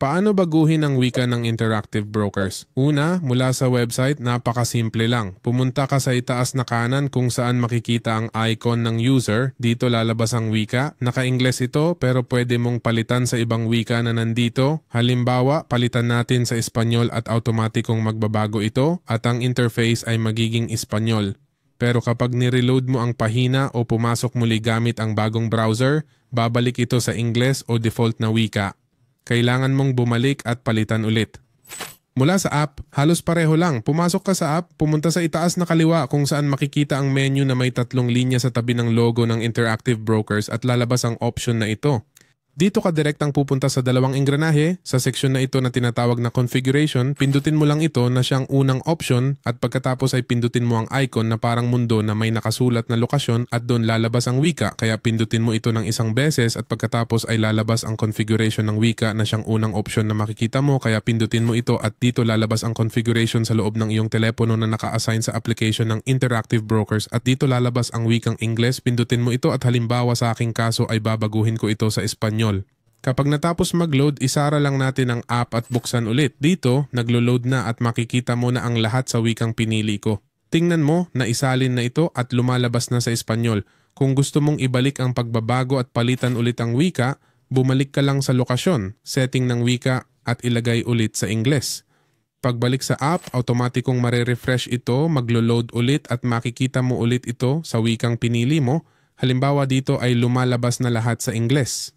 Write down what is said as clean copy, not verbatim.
Paano baguhin ang wika ng Interactive Brokers? Una, mula sa website, napakasimple lang. Pumunta ka sa itaas na kanan kung saan makikita ang icon ng user. Dito lalabas ang wika. Naka-Ingles ito pero pwede mong palitan sa ibang wika na nandito. Halimbawa, palitan natin sa Espanyol at automatikong magbabago ito at ang interface ay magiging Espanyol. Pero kapag nireload mo ang pahina o pumasok muli gamit ang bagong browser, babalik ito sa Ingles o default na wika. Kailangan mong bumalik at palitan ulit. Mula sa app, halos pareho lang. Pumasok ka sa app, pumunta sa itaas na kaliwa kung saan makikita ang menu na may 3 linya sa tabi ng logo ng Interactive Brokers at lalabas ang option na ito. Dito ka direktang pupunta sa 2 engranahe. Sa seksyon na ito na tinatawag na configuration, pindutin mo lang ito na siyang unang option at pagkatapos ay pindutin mo ang icon na parang mundo na may nakasulat na lokasyon at doon lalabas ang wika. Kaya pindutin mo ito ng isang beses at pagkatapos ay lalabas ang configuration ng wika na siyang unang option na makikita mo. Kaya pindutin mo ito at dito lalabas ang configuration sa loob ng iyong telepono na naka-assign sa application ng Interactive Brokers at dito lalabas ang wikang Ingles. Pindutin mo ito at halimbawa sa aking kaso ay babaguhin ko ito sa Espanyol. Kapag natapos mag-load, isara lang natin ang app at buksan ulit. Dito, naglo-load na at makikita mo na ang lahat sa wikang pinili ko. Tingnan mo na isalin na ito at lumalabas na sa Espanyol. Kung gusto mong ibalik ang pagbabago at palitan ulit ang wika, bumalik ka lang sa lokasyon, setting ng wika at ilagay ulit sa Ingles. Pagbalik sa app, automatikong mare-refresh ito, maglo-load ulit at makikita mo ulit ito sa wikang pinili mo. Halimbawa dito ay lumalabas na lahat sa Ingles.